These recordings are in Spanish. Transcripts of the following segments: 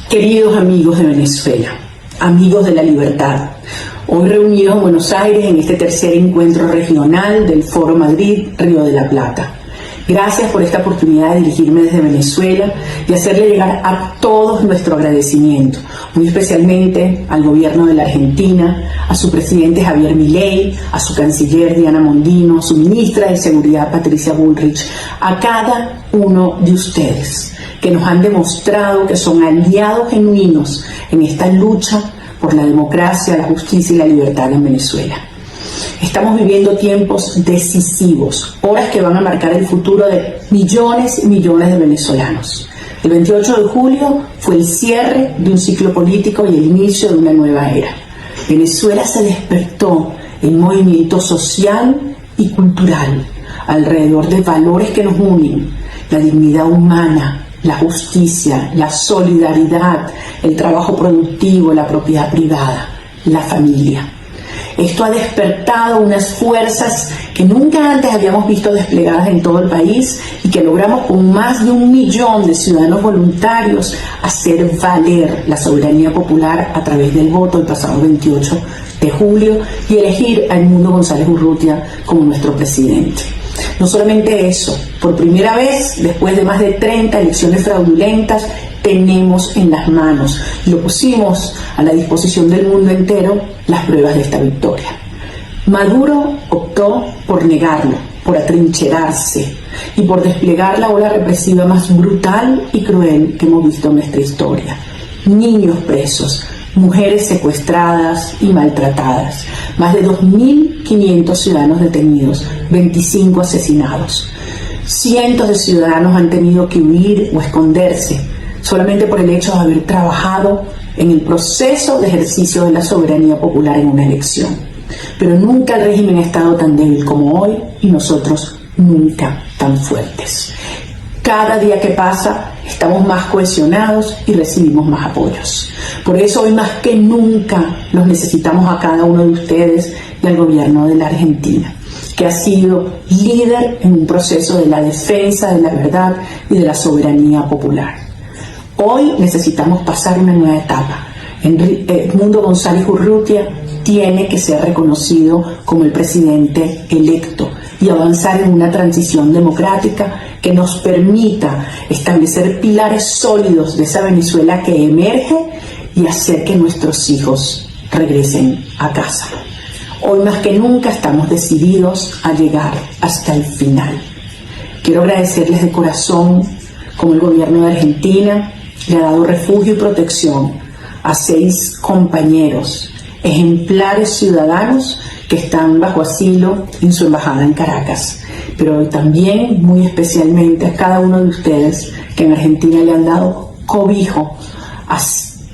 Queridos amigos de Venezuela, amigos de la libertad, hoy reunidos en Buenos Aires en este tercer encuentro regional del Foro Madrid Río de la Plata. Gracias por esta oportunidad de dirigirme desde Venezuela y hacerle llegar a todos nuestro agradecimiento, muy especialmente al gobierno de la Argentina, a su presidente Javier Milei, a su canciller Diana Mondino, a su ministra de Seguridad Patricia Bullrich, a cada uno de ustedes que nos han demostrado que son aliados genuinos en esta lucha por la democracia, la justicia y la libertad en Venezuela. Estamos viviendo tiempos decisivos, horas que van a marcar el futuro de millones y millones de venezolanos. El 28 de julio fue el cierre de un ciclo político y el inicio de una nueva era. Venezuela se despertó en movimiento social y cultural alrededor de valores que nos unen: la dignidad humana, la justicia, la solidaridad, el trabajo productivo, la propiedad privada, la familia. Esto ha despertado unas fuerzas que nunca antes habíamos visto desplegadas en todo el país y que logramos con más de 1 millón de ciudadanos voluntarios hacer valer la soberanía popular a través del voto el pasado 28 de julio y elegir a Edmundo González Urrutia como nuestro presidente. No solamente eso, por primera vez, después de más de 30 elecciones fraudulentas, tenemos en las manos, y lo pusimos a la disposición del mundo entero, las pruebas de esta victoria. Maduro optó por negarlo, por atrincherarse y por desplegar la ola represiva más brutal y cruel que hemos visto en nuestra historia. Niños presos, mujeres secuestradas y maltratadas, más de 2.500 ciudadanos detenidos, 25 asesinados. Cientos de ciudadanos han tenido que huir o esconderse solamente por el hecho de haber trabajado en el proceso de ejercicio de la soberanía popular en una elección. Pero nunca el régimen ha estado tan débil como hoy y nosotros nunca tan fuertes. Cada día que pasa estamos más cohesionados y recibimos más apoyos. Por eso hoy más que nunca los necesitamos a cada uno de ustedes y al gobierno de la Argentina, que ha sido líder en un proceso de la defensa de la verdad y de la soberanía popular. Hoy necesitamos pasar una nueva etapa. Edmundo González Urrutia tiene que ser reconocido como el presidente electo y avanzar en una transición democrática que nos permita establecer pilares sólidos de esa Venezuela que emerge y hacer que nuestros hijos regresen a casa. Hoy más que nunca estamos decididos a llegar hasta el final. Quiero agradecerles de corazón cómo el gobierno de Argentina le ha dado refugio y protección a 6 compañeros, ejemplares ciudadanos que están bajo asilo en su embajada en Caracas, pero también muy especialmente a cada uno de ustedes que en Argentina le han dado cobijo a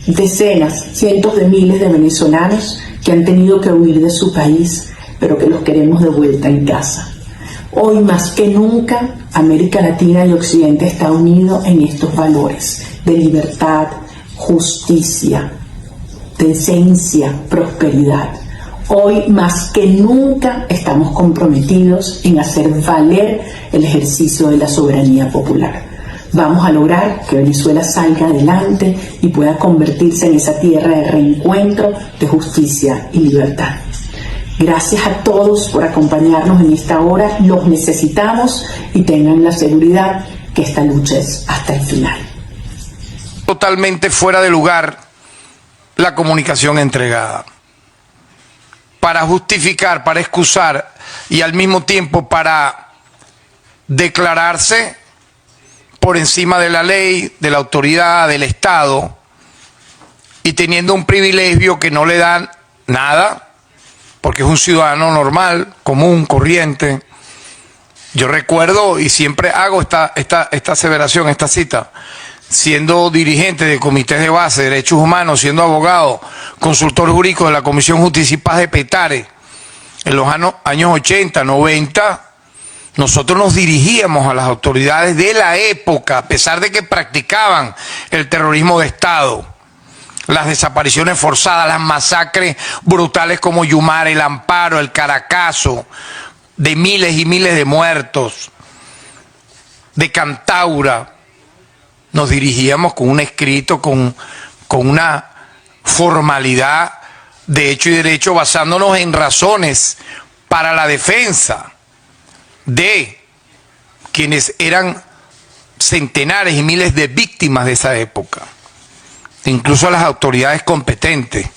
decenas, cientos de miles de venezolanos que han tenido que huir de su país, pero que los queremos de vuelta en casa. Hoy más que nunca, América Latina y Occidente está unido en estos valores de libertad, justicia, decencia, prosperidad. Hoy más que nunca estamos comprometidos en hacer valer el ejercicio de la soberanía popular. Vamos a lograr que Venezuela salga adelante y pueda convertirse en esa tierra de reencuentro, de justicia y libertad. Gracias a todos por acompañarnos en esta hora. Los necesitamos y tengan la seguridad que esta lucha es hasta el final. Totalmente fuera de lugar la comunicación entregada. Para justificar, para excusar y al mismo tiempo para declararse por encima de la ley, de la autoridad, del Estado, y teniendo un privilegio que no le dan nada, porque es un ciudadano normal, común, corriente. Yo recuerdo y siempre hago esta aseveración, esta cita, siendo dirigente de comités de base de derechos humanos, siendo abogado, consultor jurídico de la Comisión Justicia y Paz de Petare, en los años 80, 90, nosotros nos dirigíamos a las autoridades de la época, a pesar de que practicaban el terrorismo de Estado, las desapariciones forzadas, las masacres brutales como Yumar, el Amparo, el Caracazo, de miles y miles de muertos, de Cantaura, nos dirigíamos con un escrito, con una formalidad de hecho y derecho, basándonos en razones para la defensa de quienes eran centenares y miles de víctimas de esa época, incluso a las autoridades competentes,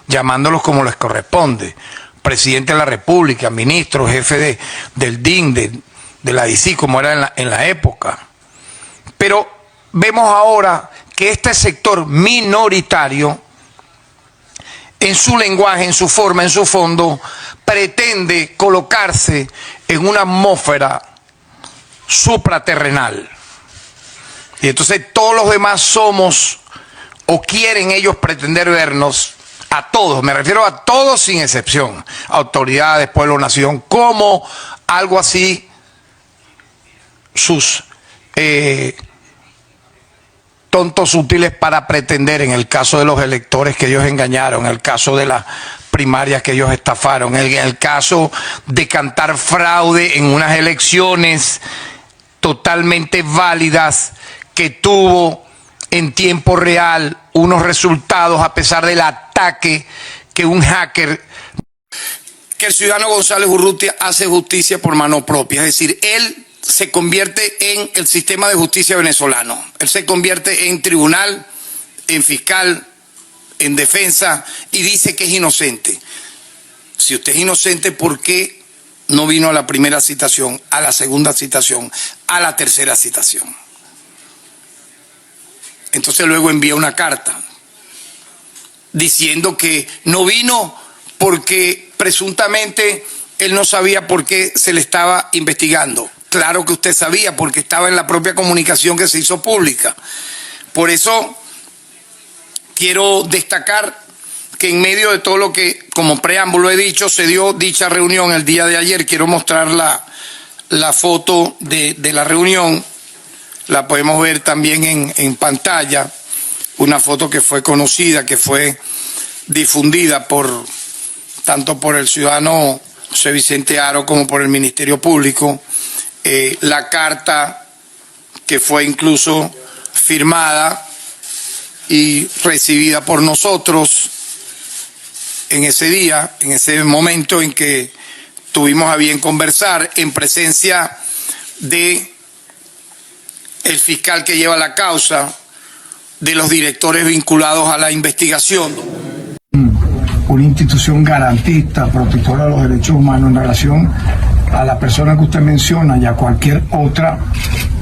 llamándolos como les corresponde, presidente de la República, ministro, jefe del DIN, de la DICI, como era en la época. Pero vemos ahora que este sector minoritario, en su lenguaje, en su forma, en su fondo, pretende colocarse en una atmósfera supraterrenal. Y entonces todos los demás somos, o quieren ellos pretender vernos, a todos, me refiero a todos sin excepción, autoridades, pueblo, nación, como algo así, sus tontos útiles para pretender, en el caso de los electores que ellos engañaron, en el caso de las primarias que ellos estafaron, en el caso de cantar fraude en unas elecciones totalmente válidas que tuvo en tiempo real unos resultados a pesar del ataque que un hacker, que el ciudadano González Urrutia hace justicia por mano propia, es decir, él se convierte en el sistema de justicia venezolano, él se convierte en tribunal, en fiscal, en defensa y dice que es inocente. Si usted es inocente, ¿por qué no vino a la primera citación, a la segunda citación, a la tercera citación? Entonces luego envía una carta diciendo que no vino porque presuntamente él no sabía por qué se le estaba investigando. Claro que usted sabía, porque estaba en la propia comunicación que se hizo pública. Por eso quiero destacar que en medio de todo lo que, como preámbulo he dicho, se dio dicha reunión el día de ayer. Quiero mostrar la foto de la reunión. La podemos ver también en pantalla. Una foto que fue conocida, que fue difundida tanto por el ciudadano José Vicente Aro como por el Ministerio Público. La carta que fue incluso firmada y recibida por nosotros en ese día, en ese momento en que tuvimos a bien conversar en presencia de el fiscal que lleva la causa, de los directores vinculados a la investigación. Una institución garantista, protectora de los derechos humanos en relación a la persona que usted menciona y a cualquier otra.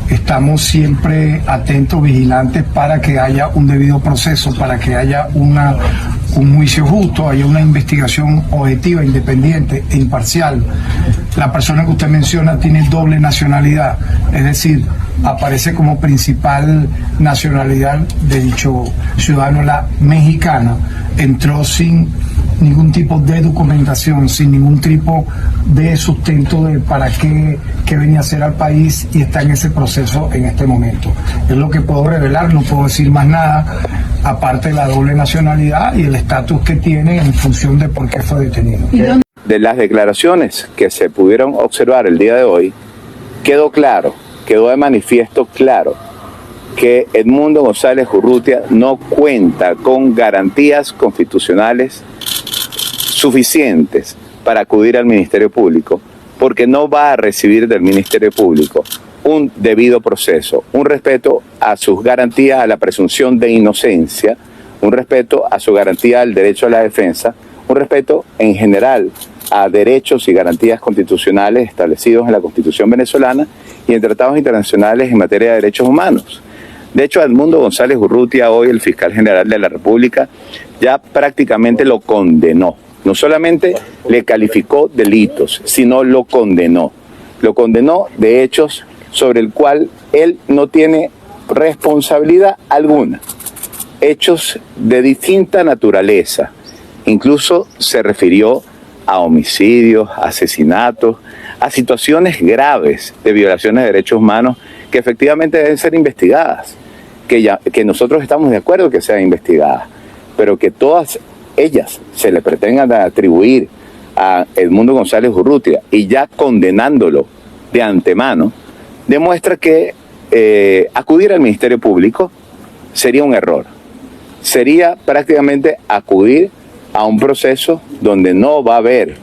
Estamos siempre atentos, vigilantes para que haya un debido proceso, para que haya un juicio justo, haya una investigación objetiva, independiente e imparcial. La persona que usted menciona tiene doble nacionalidad, es decir, aparece como principal nacionalidad de dicho ciudadano la mexicana. Entró sin ningún tipo de documentación, sin ningún tipo de sustento de para qué venía a hacer al país y está en ese proceso en este momento. Es lo que puedo revelar, no puedo decir más nada, aparte de la doble nacionalidad y el estatus que tiene en función de por qué fue detenido. De las declaraciones que se pudieron observar el día de hoy, quedó de manifiesto claro, que Edmundo González Urrutia no cuenta con garantías constitucionales suficientes para acudir al Ministerio Público, porque no va a recibir del Ministerio Público un debido proceso, un respeto a sus garantías a la presunción de inocencia, un respeto a su garantía al derecho a la defensa, un respeto en general a derechos y garantías constitucionales establecidos en la Constitución venezolana y en tratados internacionales en materia de derechos humanos. De hecho, Edmundo González Urrutia, hoy el fiscal general de la República, ya prácticamente lo condenó. No solamente le calificó delitos, sino lo condenó. Lo condenó de hechos sobre el cual él no tiene responsabilidad alguna. Hechos de distinta naturaleza. Incluso se refirió a homicidios, asesinatos, a situaciones graves de violaciones de derechos humanos que efectivamente deben ser investigadas, que nosotros estamos de acuerdo que sean investigadas, pero que todas ellas se le pretendan atribuir a Edmundo González Urrutia y ya condenándolo de antemano, demuestra que acudir al Ministerio Público sería un error. Sería prácticamente acudir a un proceso donde no va a haber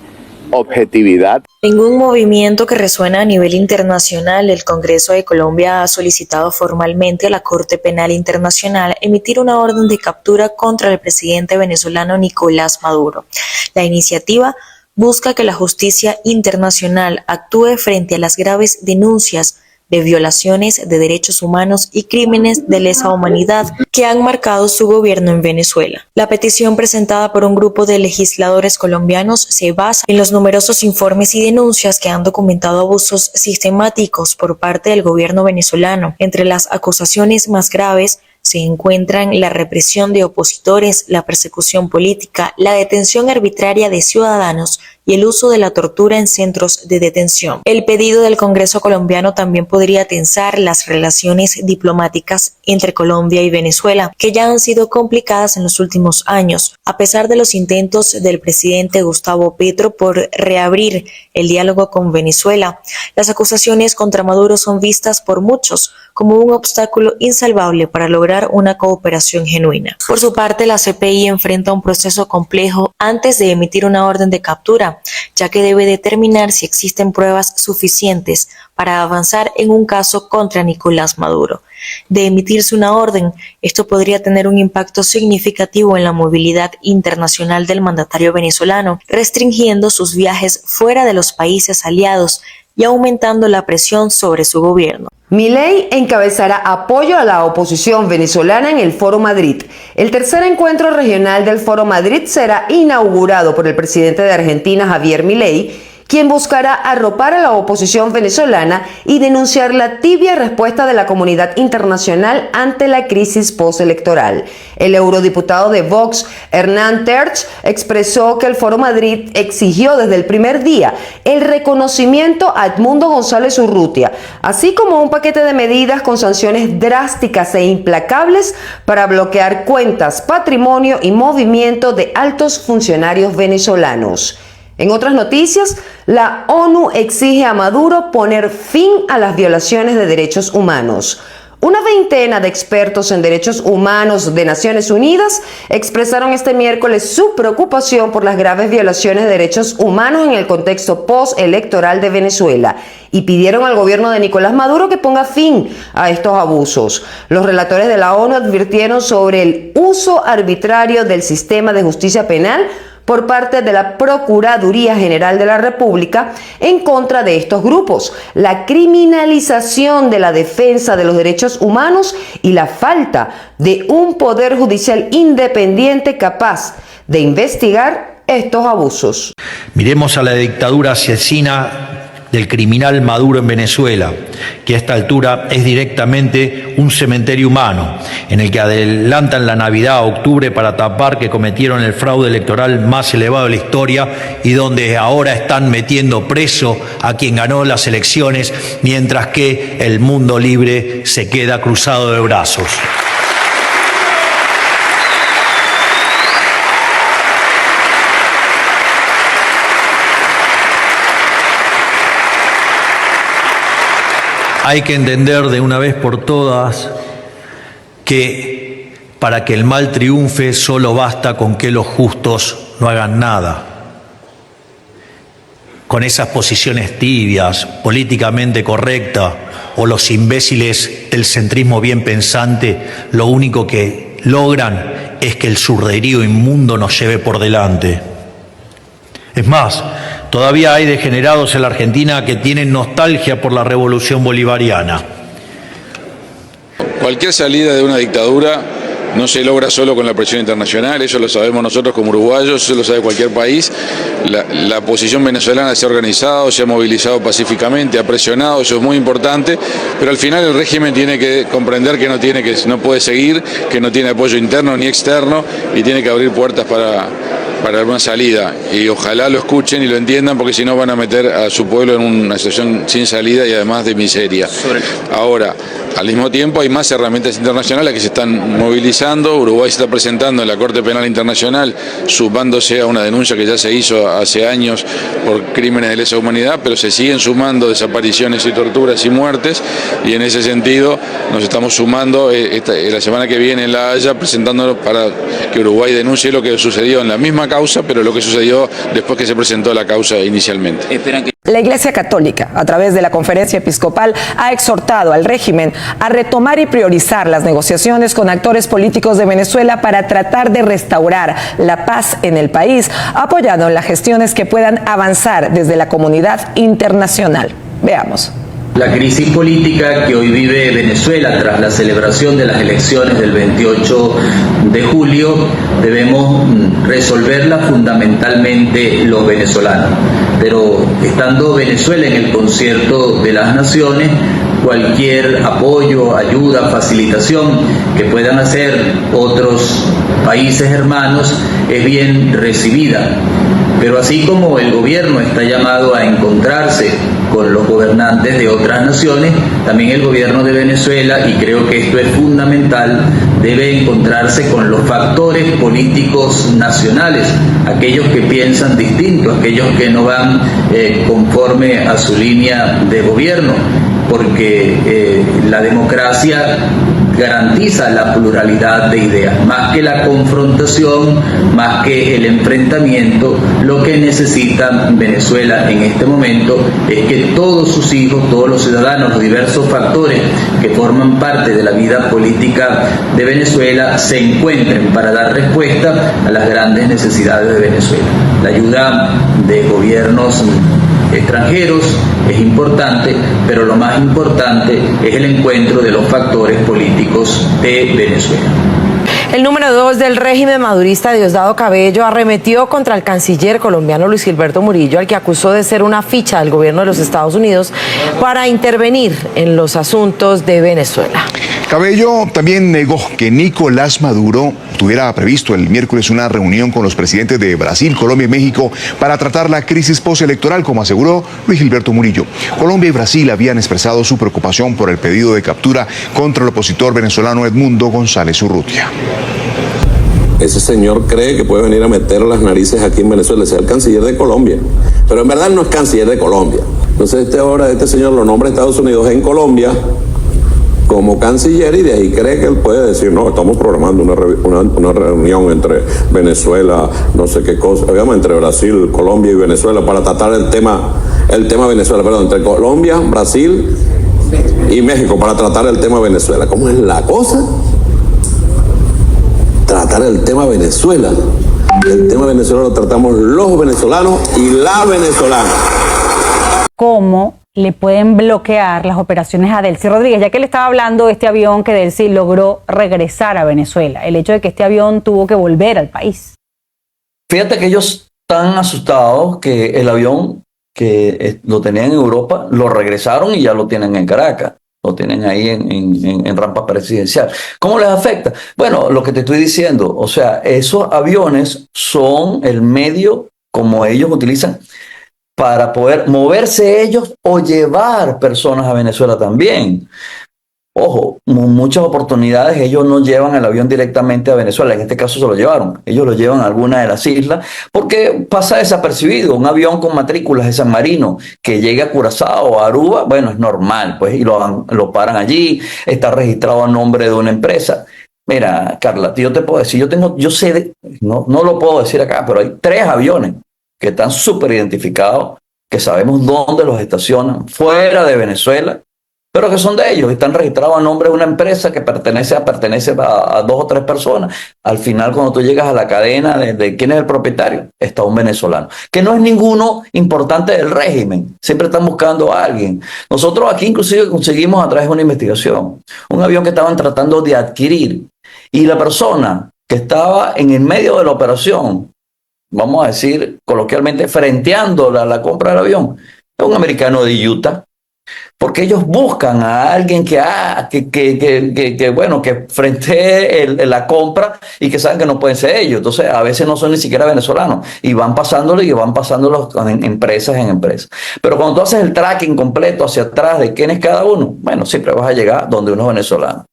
objetividad. En un movimiento que resuena a nivel internacional, el Congreso de Colombia ha solicitado formalmente a la Corte Penal Internacional emitir una orden de captura contra el presidente venezolano Nicolás Maduro. La iniciativa busca que la justicia internacional actúe frente a las graves denuncias de violaciones de derechos humanos y crímenes de lesa humanidad que han marcado su gobierno en Venezuela. La petición presentada por un grupo de legisladores colombianos se basa en los numerosos informes y denuncias que han documentado abusos sistemáticos por parte del gobierno venezolano. Entre las acusaciones más graves se encuentran la represión de opositores, la persecución política, la detención arbitraria de ciudadanos y el uso de la tortura en centros de detención. El pedido del Congreso colombiano también podría tensar las relaciones diplomáticas entre Colombia y Venezuela, que ya han sido complicadas en los últimos años. A pesar de los intentos del presidente Gustavo Petro por reabrir el diálogo con Venezuela, las acusaciones contra Maduro son vistas por muchos como un obstáculo insalvable para lograr una cooperación genuina. Por su parte, la CPI enfrenta un proceso complejo antes de emitir una orden de captura, ya que debe determinar si existen pruebas suficientes para avanzar en un caso contra Nicolás Maduro. De emitirse una orden, esto podría tener un impacto significativo en la movilidad internacional del mandatario venezolano, restringiendo sus viajes fuera de los países aliados y aumentando la presión sobre su gobierno. Milei encabezará apoyo a la oposición venezolana en el Foro Madrid. El tercer encuentro regional del Foro Madrid será inaugurado por el presidente de Argentina, Javier Milei, quien buscará arropar a la oposición venezolana y denunciar la tibia respuesta de la comunidad internacional ante la crisis postelectoral. El eurodiputado de Vox, Hernán Terch, expresó que el Foro Madrid exigió desde el primer día el reconocimiento a Edmundo González Urrutia, así como un paquete de medidas con sanciones drásticas e implacables para bloquear cuentas, patrimonio y movimiento de altos funcionarios venezolanos. En otras noticias, la ONU exige a Maduro poner fin a las violaciones de derechos humanos. Una veintena de expertos en derechos humanos de Naciones Unidas expresaron este miércoles su preocupación por las graves violaciones de derechos humanos en el contexto postelectoral de Venezuela y pidieron al gobierno de Nicolás Maduro que ponga fin a estos abusos. Los relatores de la ONU advirtieron sobre el uso arbitrario del sistema de justicia penal por parte de la Procuraduría General de la República en contra de estos grupos, la criminalización de la defensa de los derechos humanos y la falta de un poder judicial independiente capaz de investigar estos abusos. Miremos a la dictadura asesina del criminal Maduro en Venezuela, que a esta altura es directamente un cementerio humano, en el que adelantan la Navidad a octubre para tapar que cometieron el fraude electoral más elevado de la historia y donde ahora están metiendo preso a quien ganó las elecciones, mientras que el mundo libre se queda cruzado de brazos. Hay que entender de una vez por todas que para que el mal triunfe solo basta con que los justos no hagan nada. Con esas posiciones tibias, políticamente correctas, o los imbéciles del centrismo bien pensante, lo único que logran es que el zurderío inmundo nos lleve por delante. Es más, todavía hay degenerados en la Argentina que tienen nostalgia por la revolución bolivariana. Cualquier salida de una dictadura no se logra solo con la presión internacional, eso lo sabemos nosotros como uruguayos, eso lo sabe cualquier país. La oposición venezolana se ha organizado, se ha movilizado pacíficamente, ha presionado, eso es muy importante, pero al final el régimen tiene que comprender que no puede seguir, que no tiene apoyo interno ni externo y tiene que abrir puertas para una salida, y ojalá lo escuchen y lo entiendan, porque si no van a meter a su pueblo en una situación sin salida y además de miseria. Ahora, al mismo tiempo hay más herramientas internacionales que se están movilizando. Uruguay se está presentando en la Corte Penal Internacional sumándose a una denuncia que ya se hizo hace años por crímenes de lesa humanidad, pero se siguen sumando desapariciones y torturas y muertes, y en ese sentido nos estamos sumando la semana que viene en La Haya, presentándonos para que Uruguay denuncie lo que sucedió en la misma causa, pero lo que sucedió después que se presentó la causa inicialmente. La Iglesia Católica, a través de la Conferencia Episcopal, ha exhortado al régimen a retomar y priorizar las negociaciones con actores políticos de Venezuela para tratar de restaurar la paz en el país, apoyando en las gestiones que puedan avanzar desde la comunidad internacional. Veamos. La crisis política que hoy vive Venezuela tras la celebración de las elecciones del 28 de julio debemos resolverla fundamentalmente los venezolanos. Pero estando Venezuela en el concierto de las naciones, cualquier apoyo, ayuda, facilitación que puedan hacer otros países hermanos es bien recibida. Pero así como el gobierno está llamado a encontrarse con los gobernantes de otras naciones, también el gobierno de Venezuela, y creo que esto es fundamental, debe encontrarse con los factores políticos nacionales, aquellos que piensan distinto, aquellos que no van conforme a su línea de gobierno, porque la democracia garantiza la pluralidad de ideas. Más que la confrontación, más que el enfrentamiento, lo que necesita Venezuela en este momento es que todos sus hijos, todos los ciudadanos, los diversos factores que forman parte de la vida política de Venezuela se encuentren para dar respuesta a las grandes necesidades de Venezuela. La ayuda de gobiernos extranjeros es importante, pero lo más importante es el encuentro de los factores políticos de Venezuela. El número 2 del régimen madurista, Diosdado Cabello, arremetió contra el canciller colombiano Luis Gilberto Murillo, al que acusó de ser una ficha del gobierno de los Estados Unidos para intervenir en los asuntos de Venezuela. Cabello también negó que Nicolás Maduro tuviera previsto el miércoles una reunión con los presidentes de Brasil, Colombia y México para tratar la crisis postelectoral, como aseguró Luis Gilberto Murillo. Colombia y Brasil habían expresado su preocupación por el pedido de captura contra el opositor venezolano Edmundo González Urrutia. Ese señor cree que puede venir a meter las narices aquí en Venezuela, sea el canciller de Colombia, pero en verdad no es canciller de Colombia. Entonces este señor lo nombra Estados Unidos en Colombia como canciller, y de ahí cree que él puede decir, no, estamos programando una reunión entre Venezuela, no sé qué cosa, digamos, entre Brasil, Colombia y Venezuela para tratar el tema Venezuela, perdón, entre Colombia, Brasil y México para tratar el tema Venezuela. ¿Cómo es la cosa? Tratar el tema Venezuela. El tema Venezuela lo tratamos los venezolanos y la venezolana. ¿Cómo le pueden bloquear las operaciones a Delcy Rodríguez? Ya que le estaba hablando de este avión que Delcy logró regresar a Venezuela, el hecho de que este avión tuvo que volver al país. Fíjate que ellos están asustados que el avión que lo tenían en Europa lo regresaron y ya lo tienen en Caracas. Lo tienen ahí en rampa presidencial. ¿Cómo les afecta? Bueno, lo que te estoy diciendo, o sea, esos aviones son el medio como ellos utilizan para poder moverse ellos o llevar personas a Venezuela también. Ojo, muchas oportunidades ellos no llevan el avión directamente a Venezuela, en este caso se lo llevaron, ellos lo llevan a alguna de las islas porque pasa desapercibido. Un avión con matrículas de San Marino que llegue a Curazao o a Aruba, bueno, es normal, pues, y lo paran allí, está registrado a nombre de una empresa. Mira, Carla, yo te puedo decir, no lo puedo decir acá, pero hay 3 aviones que están súper identificados, que sabemos dónde los estacionan, fuera de Venezuela, pero que son de ellos, están registrados a nombre de una empresa que pertenece a 2 o 3 personas. Al final, cuando tú llegas a la cadena de quién es el propietario, está un venezolano, que no es ninguno importante del régimen, siempre están buscando a alguien. Nosotros aquí inclusive conseguimos a través de una investigación un avión que estaban tratando de adquirir, y la persona que estaba en el medio de la operación, vamos a decir coloquialmente, frenteando la compra del avión, es un americano de Utah. porque ellos buscan a alguien que frente la compra y que saben que no pueden ser ellos. Entonces, a veces no son ni siquiera venezolanos y van pasándolo en empresas. Pero cuando tú haces el tracking completo hacia atrás de quién es cada uno, bueno, siempre vas a llegar donde uno es venezolano.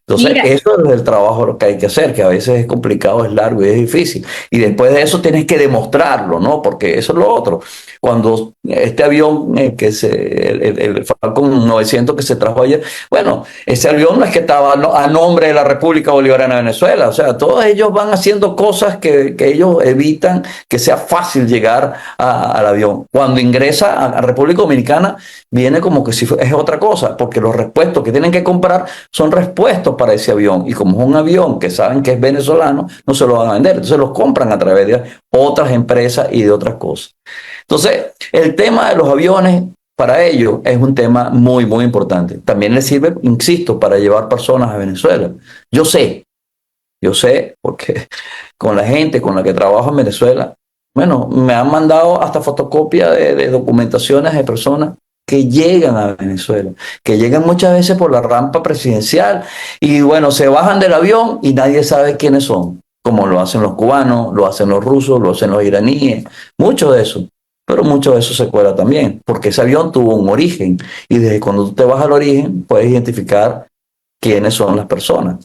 Entonces, mira, eso es el trabajo que hay que hacer, que a veces es complicado, es largo y es difícil. Y después de eso tienes que demostrarlo, ¿no? Porque eso es lo otro. Cuando este avión, el Falcon 900 que se trajo ayer, bueno, ese avión no es que estaba a nombre de la República Bolivariana de Venezuela. O sea, todos ellos van haciendo cosas que ellos evitan que sea fácil llegar al avión. Cuando ingresa a República Dominicana, viene como que si es otra cosa, porque los repuestos que tienen que comprar son repuestos para ese avión, y como es un avión que saben que es venezolano, no se lo van a vender, entonces los compran a través de otras empresas y de otras cosas. Entonces, el tema de los aviones para ellos es un tema muy, muy importante. También les sirve, insisto, para llevar personas a Venezuela. Yo sé, porque con la gente con la que trabajo en Venezuela, bueno, me han mandado hasta fotocopia de documentaciones de personas que llegan a Venezuela, que llegan muchas veces por la rampa presidencial y bueno, se bajan del avión y nadie sabe quiénes son, como lo hacen los cubanos, lo hacen los rusos, lo hacen los iraníes, mucho de eso. Pero mucho de eso se cuela también, porque ese avión tuvo un origen y desde cuando tú te vas al origen puedes identificar quiénes son las personas.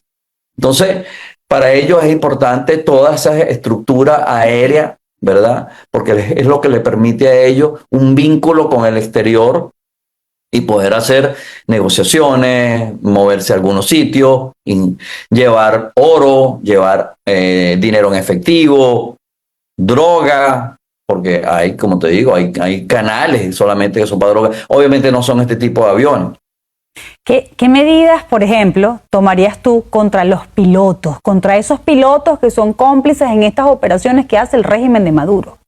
Entonces, para ellos es importante toda esa estructura aérea, ¿verdad? Porque es lo que le permite a ellos un vínculo con el exterior y poder hacer negociaciones, moverse a algunos sitios, y llevar oro, llevar dinero en efectivo, droga, porque hay, como te digo, hay canales solamente que son para droga. Obviamente no son este tipo de aviones. ¿Qué medidas, por ejemplo, tomarías tú contra los pilotos, contra esos pilotos que son cómplices en estas operaciones que hace el régimen de Maduro?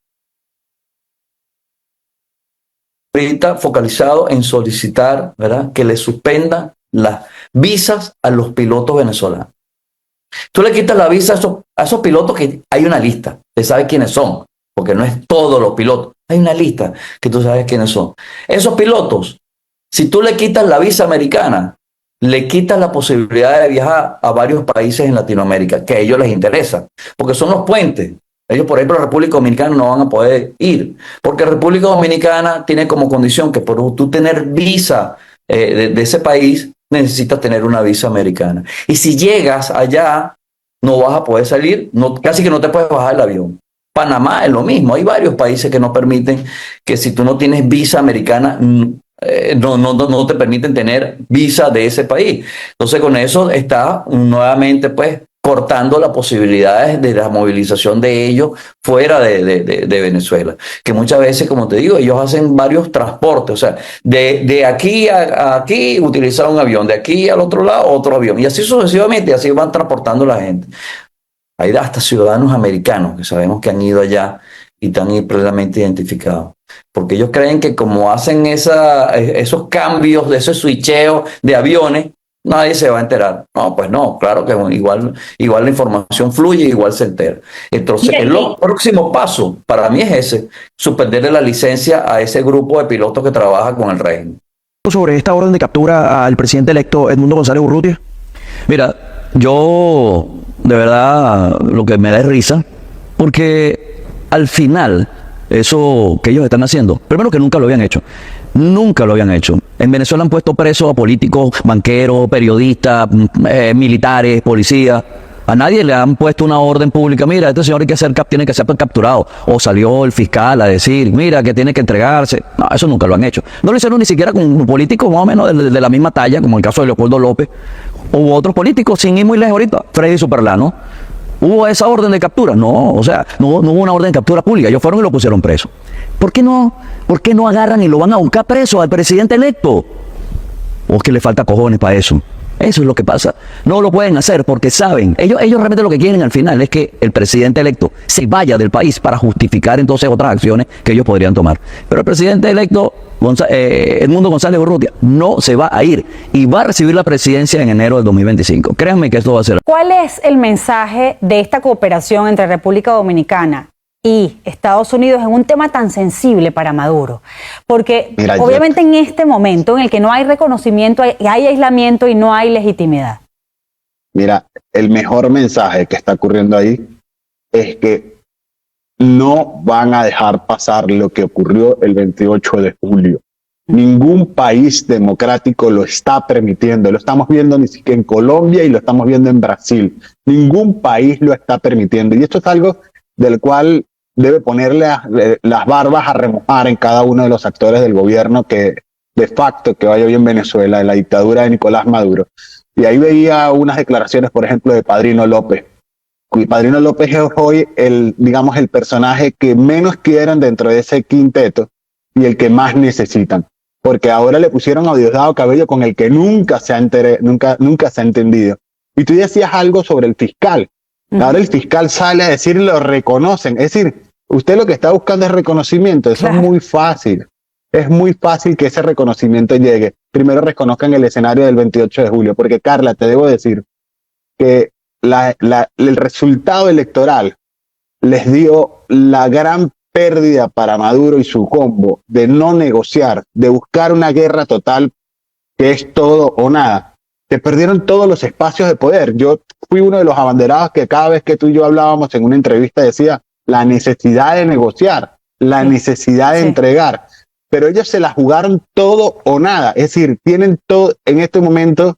Ahorita focalizado en solicitar, ¿verdad?, que le suspendan las visas a los pilotos venezolanos. Tú le quitas la visa a esos pilotos, que hay una lista, se sabe quiénes son, porque no es todos los pilotos, hay una lista que tú sabes quiénes son. Esos pilotos, si tú le quitas la visa americana, le quitas la posibilidad de viajar a varios países en Latinoamérica, que a ellos les interesa, porque son los puentes. Ellos, por ejemplo, a República Dominicana no van a poder ir, porque República Dominicana tiene como condición que por tú tener visa de ese país, necesitas tener una visa americana. Y si llegas allá, no vas a poder salir, casi que no te puedes bajar del avión. Panamá es lo mismo, hay varios países que no permiten que si tú no tienes visa americana, no te permiten tener visa de ese país. Entonces con eso está nuevamente pues cortando las posibilidades de la movilización de ellos fuera de Venezuela, que muchas veces, como te digo, ellos hacen varios transportes, o sea, de aquí a aquí utilizar un avión, de aquí al otro lado otro avión, y así sucesivamente, así van transportando la gente. Hay hasta ciudadanos americanos que sabemos que han ido allá y están plenamente identificados, porque ellos creen que como hacen esos cambios, de ese switcheo de aviones, nadie se va a enterar. No, pues no, claro que igual la información fluye, igual se entera. Entonces, el próximo paso para mí es ese, suspenderle la licencia a ese grupo de pilotos que trabaja con el régimen. Sobre esta orden de captura al presidente electo Edmundo González Urrutia. Mira, yo de verdad lo que me da es risa, porque al final eso que ellos están haciendo, primero que nunca lo habían hecho. Nunca lo habían hecho. En Venezuela han puesto presos a políticos, banqueros, periodistas, militares, policías. A nadie le han puesto una orden pública, mira, este señor tiene que ser capturado. O salió el fiscal a decir, mira, que tiene que entregarse. No, eso nunca lo han hecho. No lo hicieron ni siquiera con políticos más o menos de la misma talla, como el caso de Leopoldo López. Hubo otros políticos, sin ir muy lejos ahorita, Freddy Superlano. ¿Hubo esa orden de captura? No, o sea, no hubo una orden de captura pública. Ellos fueron y lo pusieron preso. ¿Por qué no agarran y lo van a buscar preso al presidente electo? ¿O es que le falta cojones para eso? Eso es lo que pasa. No lo pueden hacer porque saben, ellos realmente lo que quieren al final es que el presidente electo se vaya del país para justificar entonces otras acciones que ellos podrían tomar. Pero el presidente electo, Edmundo González Urrutia, no se va a ir y va a recibir la presidencia en enero del 2025. Créanme que esto va a ser. ¿Cuál es el mensaje de esta cooperación entre República Dominicana y Estados Unidos en un tema tan sensible para Maduro? Porque Mira, obviamente en este momento en el que no hay reconocimiento, hay aislamiento y no hay legitimidad. Mira, el mejor mensaje que está ocurriendo ahí es que no van a dejar pasar lo que ocurrió el 28 de julio. Ningún país democrático lo está permitiendo. Lo estamos viendo ni siquiera en Colombia y lo estamos viendo en Brasil. Ningún país lo está permitiendo. Y esto es algo del cual debe ponerle las barbas a remojar en cada uno de los actores del gobierno que de facto que vaya bien Venezuela, en la dictadura de Nicolás Maduro. Y ahí veía unas declaraciones, por ejemplo, de Padrino López. Y Padrino López es hoy el personaje que menos quieren dentro de ese quinteto y el que más necesitan. Porque ahora le pusieron a Diosdado Cabello, con el que nunca se ha entendido. Y tú decías algo sobre el fiscal. Ahora el fiscal sale a decir, lo reconocen. Es decir, usted lo que está buscando es reconocimiento. Eso es muy fácil. Es muy fácil que ese reconocimiento llegue. Primero reconozcan el escenario del 28 de julio. Porque, Carla, te debo decir que el resultado electoral les dio la gran pérdida para Maduro y su combo de no negociar, de buscar una guerra total que es todo o nada. Se perdieron todos los espacios de poder. Yo fui uno de los abanderados que cada vez que tú y yo hablábamos en una entrevista decía la necesidad de negociar, la necesidad de entregar. Pero ellos se la jugaron todo o nada. Es decir, tienen todo, en este momento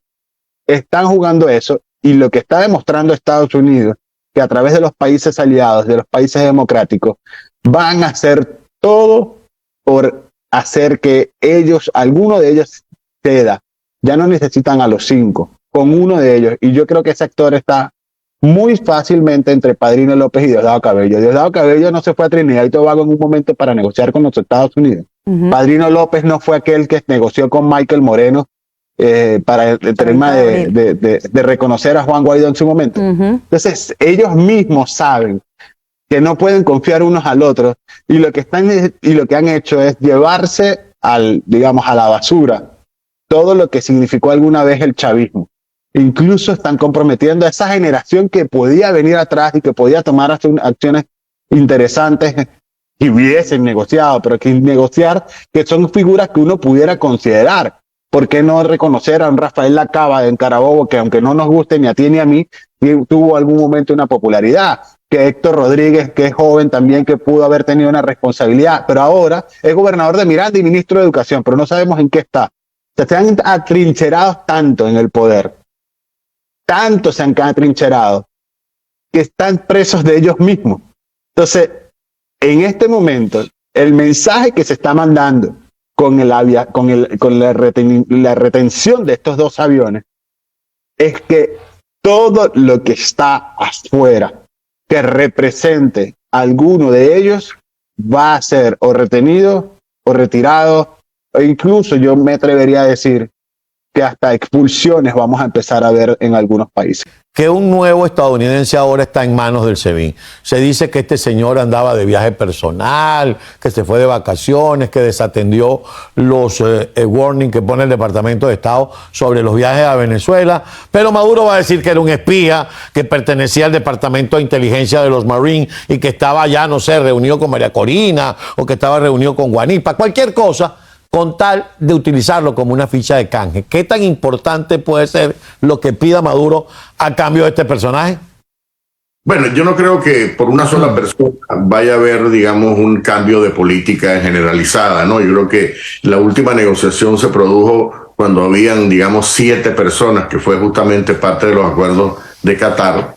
están jugando eso, y lo que está demostrando Estados Unidos, que a través de los países aliados, de los países democráticos, van a hacer todo por hacer que alguno de ellos ceda. Ya no necesitan a los 5, con uno de ellos. Y yo creo que ese actor está muy fácilmente entre Padrino López y Diosdado Cabello. Diosdado Cabello no se fue a Trinidad y Tobago en un momento para negociar con los Estados Unidos. Padrino López no fue aquel que negoció con Michael Moreno para el tema de reconocer a Juan Guaidó en su momento. Entonces, ellos mismos saben que no pueden confiar unos al otro, y lo que han hecho es llevarse a la basura todo lo que significó alguna vez el chavismo. Incluso están comprometiendo a esa generación que podía venir atrás y que podía tomar acciones interesantes y hubiesen negociado, pero que negociar, que son figuras que uno pudiera considerar. ¿Por qué no reconocer a un Rafael Lacaba en Carabobo, que aunque no nos guste ni a ti ni a mí, tuvo algún momento una popularidad? Que Héctor Rodríguez, que es joven también, que pudo haber tenido una responsabilidad, pero ahora es gobernador de Miranda y ministro de Educación, pero no sabemos en qué está. Se han atrincherado tanto en el poder, tanto se han atrincherado, que están presos de ellos mismos. Entonces, en este momento, el mensaje que se está mandando con la retención de estos 2 aviones es que todo lo que está afuera que represente a alguno de ellos va a ser o retenido o retirado, o incluso yo me atrevería a decir que hasta expulsiones vamos a empezar a ver en algunos países. Que un nuevo estadounidense ahora está en manos del SEBIN. Se dice que este señor andaba de viaje personal, que se fue de vacaciones, que desatendió los warnings que pone el Departamento de Estado sobre los viajes a Venezuela. Pero Maduro va a decir que era un espía, que pertenecía al Departamento de Inteligencia de los Marines y que estaba allá, no sé, reunido con María Corina o que estaba reunido con Guanipa, cualquier cosa, con tal de utilizarlo como una ficha de canje. ¿Qué tan importante puede ser lo que pida Maduro a cambio de este personaje? Bueno, yo no creo que por una sola persona vaya a haber, digamos, un cambio de política generalizada, ¿no? Yo creo que la última negociación se produjo cuando habían, digamos, 7 personas, que fue justamente parte de los acuerdos de Qatar,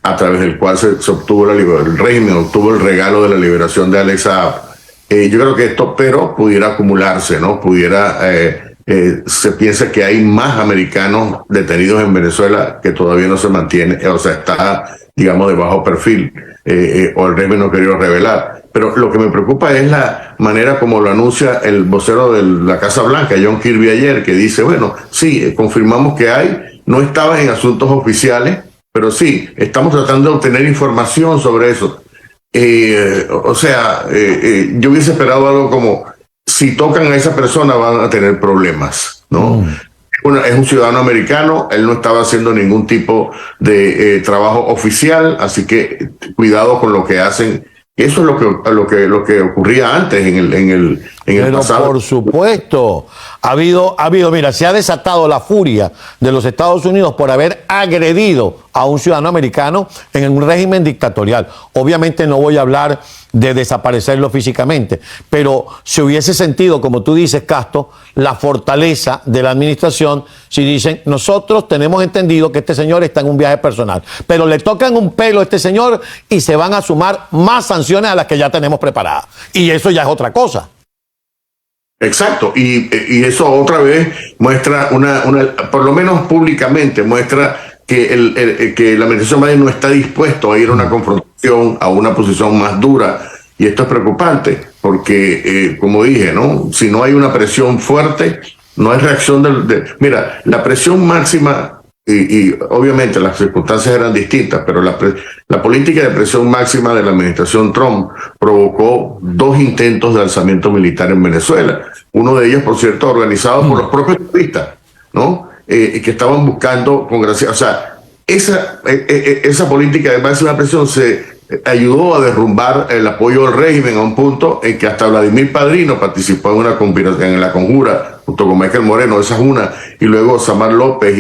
a través del cual se obtuvo el régimen obtuvo el regalo de la liberación de Alex Saab. Yo creo que esto, pero pudiera acumularse, ¿no? Se piensa que hay más americanos detenidos en Venezuela que todavía no se mantiene, o sea, está, digamos, de bajo perfil, o el régimen no quería revelar. Pero lo que me preocupa es la manera como lo anuncia el vocero de la Casa Blanca, John Kirby, ayer, que dice, bueno, sí, confirmamos que no estaba en asuntos oficiales, pero sí, estamos tratando de obtener información sobre eso. Yo hubiese esperado algo como, si tocan a esa persona van a tener problemas, ¿no? Es un ciudadano americano, él no estaba haciendo ningún tipo de trabajo oficial, así que cuidado con lo que hacen Eso es lo que ocurría antes en el pasado. Por supuesto, ha habido, mira, se ha desatado la furia de los Estados Unidos por haber agredido a un ciudadano americano en un régimen dictatorial. Obviamente no voy a hablar de desaparecerlo físicamente, pero se hubiese sentido, como tú dices, Castro, la fortaleza de la administración si dicen, nosotros tenemos entendido que este señor está en un viaje personal, pero le tocan un pelo a este señor y se van a sumar más sanciones a las que ya tenemos preparadas. Y eso ya es otra cosa. Exacto, y eso otra vez muestra por lo menos públicamente muestra que que la administración Biden no está dispuesto a ir a una confrontación, a una posición más dura, y esto es preocupante porque, como dije, ¿no? Si no hay una presión fuerte, no hay reacción mira, la presión máxima, y obviamente las circunstancias eran distintas, pero la política de presión máxima de la administración Trump provocó 2 intentos de alzamiento militar en Venezuela. Uno de ellos, por cierto, organizado por los propios turistas, ¿no? Que estaban buscando congraciar. O sea, esa política de máxima presión se ayudó a derrumbar el apoyo del régimen a un punto en que hasta Vladimir Padrino participó en una conspiración, en la conjura, junto con Michael Moreno, esa es una, y luego Samar López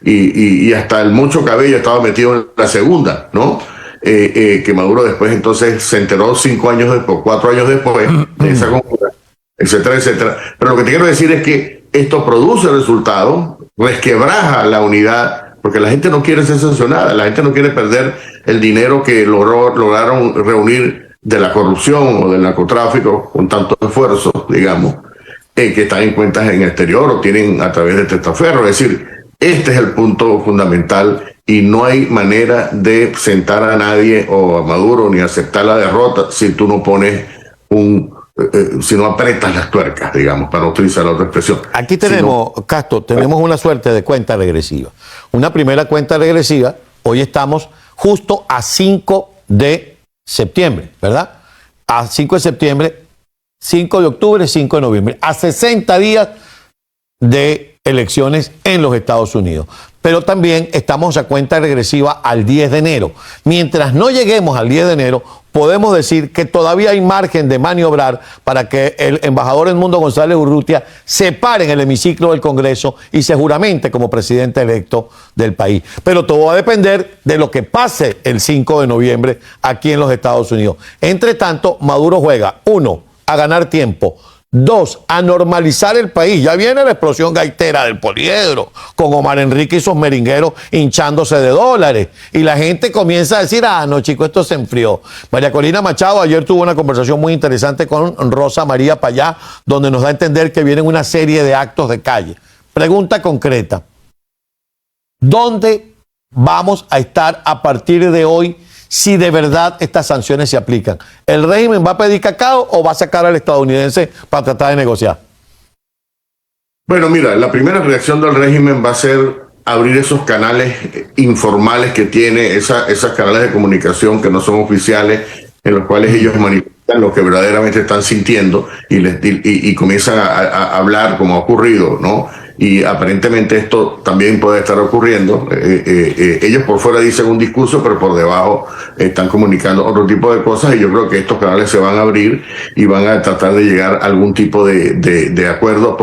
y hasta el Moncho Cabello estaba metido en la segunda, ¿no? Que Maduro después entonces se enteró 5 años después, 4 años después de esa conjura, etcétera, etcétera. Pero lo que te quiero decir es que esto produce resultados, resquebraja la unidad, porque la gente no quiere ser sancionada, la gente no quiere perder el dinero que lograron reunir de la corrupción o del narcotráfico con tanto esfuerzo, digamos, que están en cuentas en el exterior o tienen a través de testaferro. Es decir, este es el punto fundamental y no hay manera de sentar a nadie o a Maduro ni aceptar la derrota si tú no pones si no apretas las tuercas, digamos, para no utilizar la otra expresión. Aquí tenemos, Castro, tenemos una suerte de cuenta regresiva. Una primera cuenta regresiva, hoy estamos justo a 5 de septiembre, ¿verdad? A 5 de septiembre, 5 de octubre, 5 de noviembre, a 60 días de elecciones en los Estados Unidos. Pero también estamos a cuenta regresiva al 10 de enero. Mientras no lleguemos al 10 de enero, podemos decir que todavía hay margen de maniobrar para que el embajador Edmundo González Urrutia se pare en el hemiciclo del Congreso y se juramente como presidente electo del país. Pero todo va a depender de lo que pase el 5 de noviembre aquí en los Estados Unidos. Entre tanto, Maduro juega, 1, a ganar tiempo. 2, a normalizar el país. Ya viene la explosión gaitera del poliedro, con Omar Enrique y sus meringueros hinchándose de dólares. Y la gente comienza a decir, no, chico, esto se enfrió. María Corina Machado ayer tuvo una conversación muy interesante con Rosa María Payá, donde nos da a entender que vienen una serie de actos de calle. Pregunta concreta. ¿Dónde vamos a estar a partir de hoy si de verdad estas sanciones se aplican? ¿El régimen va a pedir cacao o va a sacar al estadounidense para tratar de negociar? Bueno, mira, la primera reacción del régimen va a ser abrir esos canales informales que tiene, esas canales de comunicación que no son oficiales, en los cuales ellos manifiestan lo que verdaderamente están sintiendo y comienzan a hablar como ha ocurrido, ¿no? Y aparentemente esto también puede estar ocurriendo. Ellos por fuera dicen un discurso, pero por debajo están comunicando otro tipo de cosas, y yo creo que estos canales se van a abrir y van a tratar de llegar a algún tipo de acuerdo.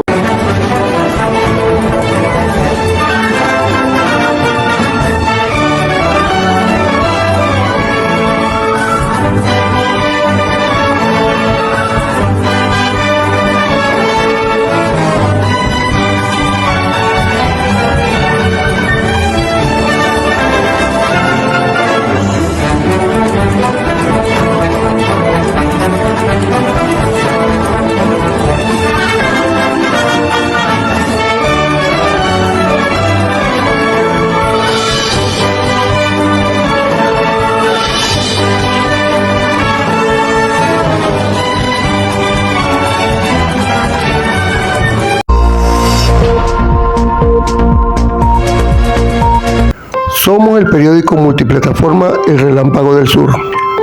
Somos el periódico multiplataforma El Relámpago del Sur.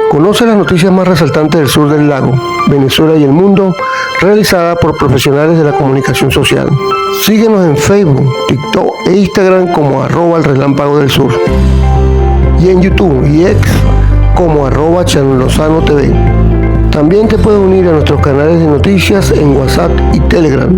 Conoce las noticias más resaltantes del sur del lago, Venezuela y el mundo, realizada por profesionales de la comunicación social. Síguenos en Facebook, TikTok e Instagram como @El Relámpago del Sur. Y en YouTube y X como @ChannelLozanoTV. También te puedes unir a nuestros canales de noticias en WhatsApp y Telegram.